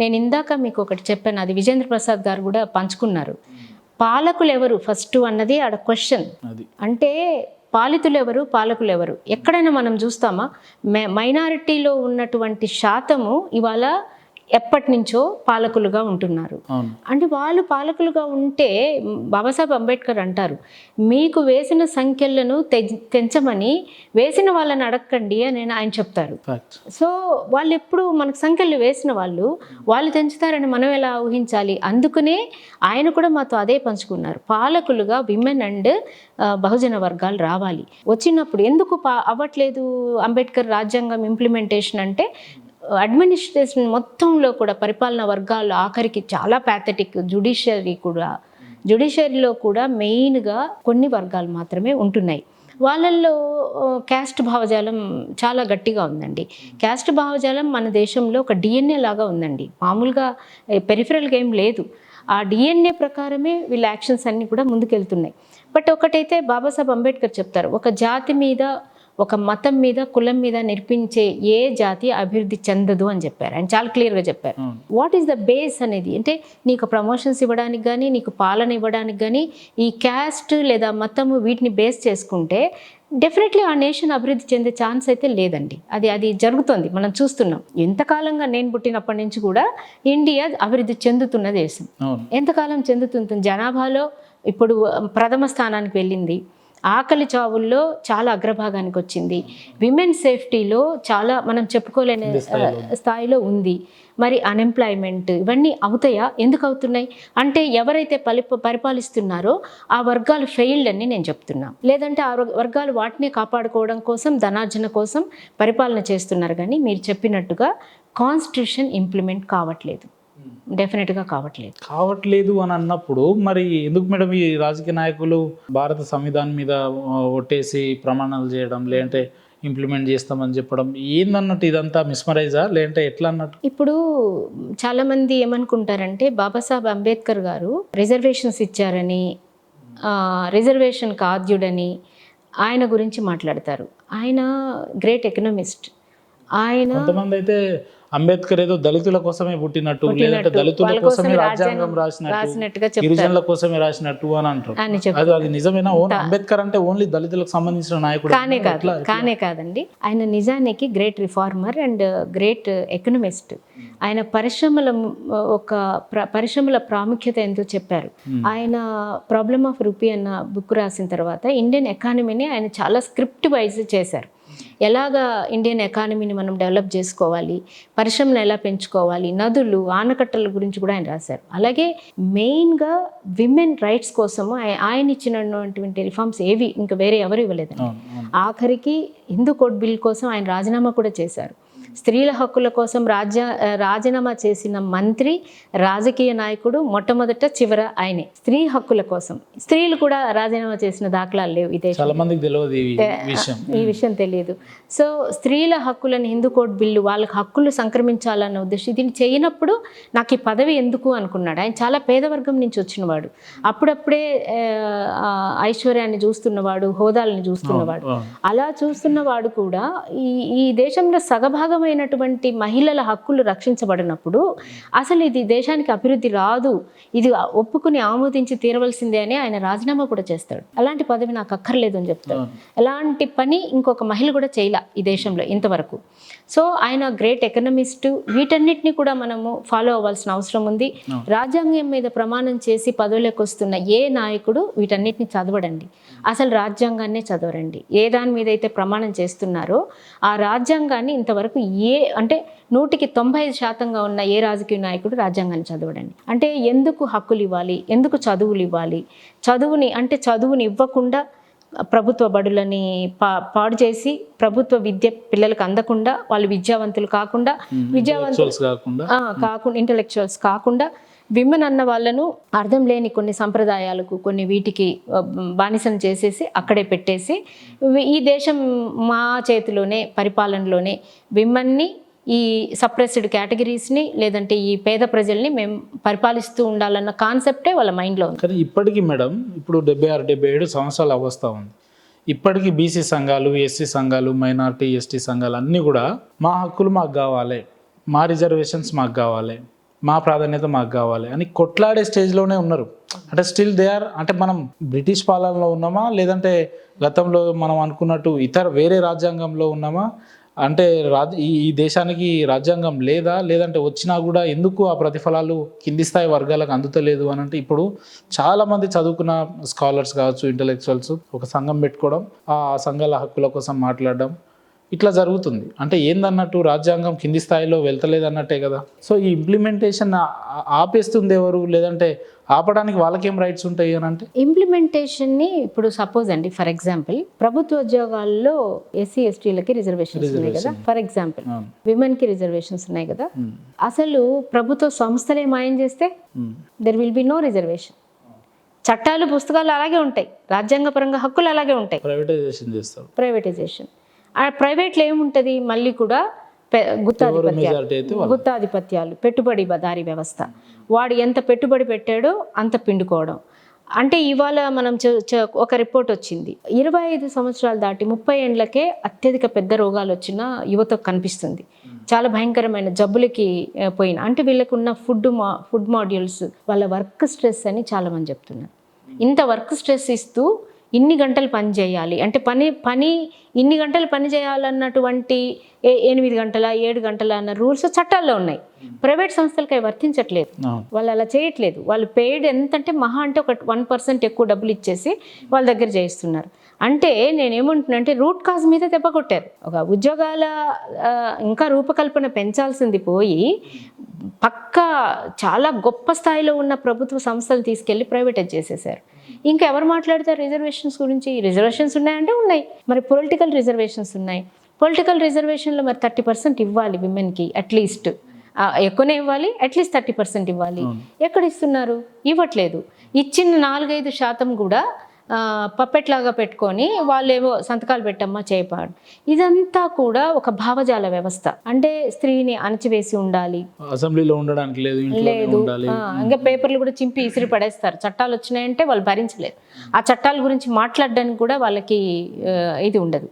నేను ఇందాక మీకు ఒకటి చెప్పాను, అది విజేంద్ర ప్రసాద్ గారు కూడా పంచుకున్నారు. పాలకులు ఎవరు ఫస్ట్ అన్నది ఆడ క్వశ్చన్. అంటే పాలితులు ఎవరు, పాలకులు ఎవరు? ఎక్కడైనా మనం చూస్తామా? మైనారిటీలో ఉన్నటువంటి శాతము ఇవాళ ఎప్పటి నుంచో పాలకులుగా ఉంటున్నారు. అంటే వాళ్ళు పాలకులుగా ఉంటే బాబాసాహెబ్ అంబేద్కర్ అంటారు, మీకు వేసిన సంఖ్యలను తెంచమని వేసిన వాళ్ళని అడగండి అని ఆయన చెప్తారు. సో వాళ్ళు ఎప్పుడు మనకు సంఖ్యలు వేసిన వాళ్ళు తెంచుతారని మనం ఎలా ఊహించాలి? అందుకనే ఆయన కూడా మాతో అదే పంచుకున్నారు. పాలకులుగా విమెన్ అండ్ బహుజన వర్గాలు రావాలి. వచ్చినప్పుడు ఎందుకు అవ్వట్లేదు అంబేద్కర్ రాజ్యాంగం ఇంప్లిమెంటేషన్ అంటే, అడ్మినిస్ట్రేషన్ మొత్తంలో కూడా పరిపాలనా వర్గాలు ఆఖరికి చాలా ప్యాథటిక్. జ్యుడిషియరీలో కూడా మెయిన్గా కొన్ని వర్గాలు మాత్రమే ఉంటున్నాయి. వాళ్ళల్లో క్యాస్ట్ భావజాలం చాలా గట్టిగా ఉందండి. క్యాస్ట్ భావజాలం మన దేశంలో ఒక డిఎన్ఏ లాగా ఉందండి. మామూలుగా పెరిఫరల్గా ఏం లేదు. ఆ డిఎన్ఏ ప్రకారమే వీళ్ళ యాక్షన్స్ అన్నీ కూడా ముందుకెళ్తున్నాయి. బట్ ఒకటైతే బాబాసాహెబ్ అంబేద్కర్ చెప్తారు, ఒక జాతి మీద, ఒక మతం మీద, కులం మీద నిర్పించే ఏ జాతి అభివృద్ధి చెందదు అని చెప్పారు. ఆయన చాలా క్లియర్గా చెప్పారు. వాట్ ఈస్ ద బేస్ అనేది, అంటే నీకు ప్రమోషన్స్ ఇవ్వడానికి కానీ, నీకు పాలన ఇవ్వడానికి కానీ ఈ క్యాస్ట్ లేదా మతము వీటిని బేస్ చేసుకుంటే డెఫినెట్లీ ఆ నేషన్ అభివృద్ధి చెందే ఛాన్స్ అయితే లేదండి. అది జరుగుతుంది, మనం చూస్తున్నాం. ఎంతకాలంగా నేను పుట్టినప్పటి నుంచి కూడా ఇండియా అభివృద్ధి చెందుతున్న దేశం. ఎంతకాలం చెందుతుంది? జనాభాలో ఇప్పుడు ప్రథమ స్థానానికి వెళ్ళింది. ఆకలి చావుల్లో చాలా అగ్రభాగానికి వచ్చింది. విమెన్ సేఫ్టీలో చాలా మనం చెప్పుకోలేని స్థాయిలో ఉంది. మరి అన్ఎంప్లాయ్మెంట్ ఇవన్నీ అవుతాయా? ఎందుకు అవుతున్నాయి అంటే ఎవరైతే పరిపాలిస్తున్నారో ఆ వర్గాలు ఫెయిల్డ్ అని నేను చెప్తున్నా. లేదంటే ఆ వర్గాలు వాటిని కాపాడుకోవడం కోసం, ధనార్జన కోసం పరిపాలన చేస్తున్నారు. కానీ మీరు చెప్పినట్టుగా కాన్స్టిట్యూషన్ ఇంప్లిమెంట్ కావట్లేదు. డెఫినెట్గా కావట్లేదు అని అన్నప్పుడు మరి ఎందుకు మేడం ఈ రాజకీయ నాయకులు భారత సంవిధానం మీద ఒట్టేసి ప్రమాణాలు చేయడం, లేదంటే ఇంప్లిమెంట్ చేస్తామని చెప్పడం ఏందన్నట్టు? ఇదంతా మిస్మరైజా లేదంటే ఎట్లా అన్నట్టు? ఇప్పుడు చాలా మంది ఏమనుకుంటారంటే బాబాసాహెబ్ అంబేద్కర్ గారు రిజర్వేషన్స్ ఇచ్చారని, రిజర్వేషన్కి ఆద్యుడని ఆయన గురించి మాట్లాడతారు. ఆయన గ్రేట్ ఎకనామిస్ట్. ఆయన కొంతమంది అయితే అంబేద్కర్ ఏదో దళితుల కోసమే పుట్టినట్టు, లేదంటే దళితుల కోసమే రాజ్యాంగం రాసినట్టుగా, గిరిజనుల కోసమే రాసినట్టు అని అంటారు. అది నిజమేనా? అంబేద్కర్ అంటే ఓన్లీ దళితులకు సంబంధించిన నాయకుడు? కానే కాదండి. ఆయన నిజానికి great reformer and great economist. ఆయన పరిశ్రమల ప్రాముఖ్యత ఎంతో చెప్పారు. ఆయన ప్రాబ్లమ్ ఆఫ్ రూపీ అన్న బుక్ రాసిన తర్వాత ఇండియన్ ఎకానమీని ఆయన చాలా స్క్రిప్ట్ వైజ్ చేశారు. ఎలాగా ఇండియన్ ఎకానమీని మనం డెవలప్ చేసుకోవాలి, పరిశ్రమను ఎలా పెంచుకోవాలి, నదులు, ఆనకట్టల గురించి కూడా ఆయన రాశారు. అలాగే మెయిన్గా విమెన్ రైట్స్ కోసము ఆయన ఇచ్చినటువంటి రిఫార్మ్స్ ఏవి ఇంకా వేరే ఎవరు ఇవ్వలేదండి. ఆఖరికి హిందూ కోడ్ బిల్ కోసం ఆయన రాజీనామా కూడా చేశారు. స్త్రీల హక్కుల కోసం రాజీనామా చేసిన మంత్రి, రాజకీయ నాయకుడు మొట్టమొదట చివర ఆయనే. స్త్రీ హక్కుల కోసం స్త్రీలు కూడా రాజీనామా చేసిన దాఖలాలు లేవు. ఇదే ఈ విషయం తెలియదు. సో స్త్రీల హక్కులను హిందూ కోడ్ బిల్లు వాళ్ళకి హక్కులు సంక్రమించాలన్న ఉద్దేశం దీన్ని చేయనప్పుడు నాకు ఈ పదవి ఎందుకు అనుకున్నాడు. ఆయన చాలా పేదవర్గం నుంచి వచ్చినవాడు. అప్పుడప్పుడే ఐశ్వర్యాన్ని చూస్తున్నవాడు, హోదాలను చూస్తున్నవాడు. అలా చూస్తున్నవాడు కూడా ఈ దేశంలో సగభాగమైనటువంటి మహిళల హక్కులు రక్షించబడినప్పుడు అసలు ఇది దేశానికి అభివృద్ధి రాదు, ఇది ఒప్పుకుని ఆమోదించి తీరవలసిందే అని ఆయన రాజీనామా కూడా చేస్తాడు. అలాంటి పదవి నాకు అక్కర్లేదు అని చెప్తాడు. ఎలాంటి పని ఇంకొక మహిళ కూడా చేయలే ఈ దేశంలో ఇంతవరకు. సో ఆయన గ్రేట్ ఎకనమిస్ట్. వీటన్నిటిని కూడా మనము ఫాలో అవ్వాల్సిన అవసరం ఉంది. రాజ్యాంగం మీద ప్రమాణం చేసి పదవులకు వస్తున్న ఏ నాయకుడు వీటన్నిటిని చదవడండి, అసలు రాజ్యాంగాన్నే చదవరండి. ఏ దాని మీద అయితే ప్రమాణం చేస్తున్నారో ఆ రాజ్యాంగాన్ని ఇంతవరకు అంటే 100% ఉన్న ఏ రాజకీయ నాయకుడు రాజ్యాంగాన్ని చదవడండి. అంటే ఎందుకు హక్కులు ఇవ్వాలి, ఎందుకు చదువులు ఇవ్వాలి, చదువుని ఇవ్వకుండా ప్రభుత్వ బడులని పాడు చేసి ప్రభుత్వ విద్య పిల్లలకు అందకుండా, వాళ్ళు విద్యావంతులు కాకుండా, ఇంటలెక్చువల్స్ కాకుండా విమెన్ అన్న వాళ్ళను అర్థం లేని కొన్ని సంప్రదాయాలకు, కొన్ని వీటికి బానిసం చేసేసి అక్కడే పెట్టేసి ఈ దేశం మా చేతిలోనే, పరిపాలనలోనే విమెన్ని, ఈ సప్రెస్డ్ కేటగిరీస్ని, లేదంటే ఈ పేద ప్రజల్ని మేము పరిపాలిస్తూ ఉండాలన్న కాన్సెప్టే వాళ్ళ మైండ్లో ఉంది. కానీ ఇప్పటికీ మేడం, ఇప్పుడు 76-77 సంవత్సరాలు అవస్థ ఉంది. ఇప్పటికీ బీసీ సంఘాలు, ఎస్సీ సంఘాలు, మైనారిటీ ఎస్టీ సంఘాలు అన్నీ కూడా మా హక్కులు మాకు కావాలి, మా రిజర్వేషన్స్ మాకు కావాలి, మా ప్రాధాన్యత మాకు కావాలి అని కొట్లాడే స్టేజ్లోనే ఉన్నారు. అంటే స్టిల్ దే ఆర్, అంటే మనం బ్రిటిష్ పాలనలో ఉన్నామా లేదంటే గతంలో మనం అనుకున్నట్టు వేరే రాజ్యాంగంలో ఉన్నామా, అంటే ఈ దేశానికి రాజ్యాంగం లేదా, లేదంటే వచ్చినా కూడా ఎందుకు ఆ ప్రతిఫలాలు కింది స్థాయి వర్గాలకు అందుతలేదు అని అంటే ఇప్పుడు చాలామంది చదువుకున్న స్కాలర్స్ కావచ్చు, ఇంటలెక్చువల్స్ ఒక సంఘం పెట్టుకోవడం, ఆ సంఘాల హక్కుల కోసం మాట్లాడడం ఇట్లా జరుగుతుంది. అంటే ఏందన్నట్టు రాజ్యాంగం కింది స్థాయిలో వెళ్తలేదు అన్నట్టే కదా. సో ఈ ఇంప్లిమెంటేషన్ ఆపేస్తుంది ఎవరు, లేదంటే ఆపడానికి వాళ్ళకేం రైట్స్ ఉంటాయి అని అంటే ఇంప్లిమెంటేషన్ని ఇప్పుడు సపోజ్ అండి, ఫర్ ఎగ్జాంపుల్ ప్రభుత్వ ఉద్యోగాల్లో ఎస్సీ ఎస్టీలకి రిజర్వేషన్స్ ఉన్నాయి కదా, ఫర్ ఎగ్జాంపుల్ విమెన్కి రిజర్వేషన్స్ ఉన్నాయి కదా. అసలు ప్రభుత్వ సంస్థలే మాయం చేస్తే there will be no reservation. చట్టాలు పుస్తకాలు అలాగే ఉంటాయి, రాజ్యాంగపరంగా హక్కులు అలాగే ఉంటాయి. ప్రైవేటైజేషన్ చేస్తారు. ప్రైవేటైజేషన్ ఆ ప్రైవేట్లో ఏముంటుంది, మళ్ళీ కూడా గుత్తాధిపత్యాలు, పెట్టుబడిదారీ వ్యవస్థ. వాడు ఎంత పెట్టుబడి పెట్టాడో అంత పిండుకోవడం. అంటే ఇవాళ మనం ఒక రిపోర్ట్ వచ్చింది, 25 సంవత్సరాలు దాటి 30 ఏండ్లకే అత్యధిక పెద్ద రోగాలు వచ్చిన యువతకు కనిపిస్తుంది. చాలా భయంకరమైన జబ్బులకి పోయిన, అంటే వీళ్ళకు ఉన్న ఫుడ్ మాడ్యూల్స్, వాళ్ళ వర్క్ స్ట్రెస్ అని చాలామంది చెప్తున్నారు. ఇంత వర్క్ స్ట్రెస్ ఇస్తూ ఇన్ని గంటలు పని చేయాలి అంటే పని ఇన్ని గంటలు పని చేయాలన్నటువంటి 8 గంటల 7 గంటల అన్న రూల్స్ చట్టాల్లో ఉన్నాయి. ప్రైవేట్ సంస్థలకి అవి వర్తించట్లేదు, వాళ్ళు అలా చేయట్లేదు. వాళ్ళు పెయిడ్ ఎంతంటే మహా అంటే ఒక 1% ఎక్కువ డబ్బులు ఇచ్చేసి వాళ్ళ దగ్గర చేయిస్తున్నారు. అంటే నేనేమంటున్నా అంటే రూట్ కాజ్ మీద దెబ్బ కొట్టారు. ఒక ఉద్యోగాల ఇంకా రూపకల్పన పెంచాల్సింది పోయి పక్కా చాలా గొప్ప స్థాయిలో ఉన్న ప్రభుత్వ సంస్థలు తీసుకెళ్ళి ప్రైవేటైజ్ చేసేసారు. ఇంకా ఎవరు మాట్లాడతారు రిజర్వేషన్స్ గురించి? రిజర్వేషన్స్ ఉన్నాయంటే ఉన్నాయి, మరి పొలిటికల్ రిజర్వేషన్స్ ఉన్నాయి. పొలిటికల్ రిజర్వేషన్లో మరి 30% ఇవ్వాలి విమెన్కి, అట్లీస్ట్ ఎక్కువనే ఇవ్వాలి, అట్లీస్ట్ 30% ఇవ్వాలి. ఎక్కడ ఇస్తున్నారు? ఇవ్వట్లేదు. ఇచ్చిన 4-5% కూడా పప్పెట్లాగా పెట్టుకొని వాళ్ళు ఏవో సంతకాలు పెట్టమ్మా చేయపాడు. ఇదంతా కూడా ఒక భావజాల వ్యవస్థ. అంటే స్త్రీని అణచివేసి ఉండాలి, అసెంబ్లీలో ఉండడానికి లేదు, ఇంకా పేపర్లు కూడా చింపి ఇసిరి పడేస్తారు. చట్టాలు వచ్చినాయంటే వాళ్ళు భరించలేరు. ఆ చట్టాల గురించి మాట్లాడడానికి కూడా వాళ్ళకి ఇది ఉండదు.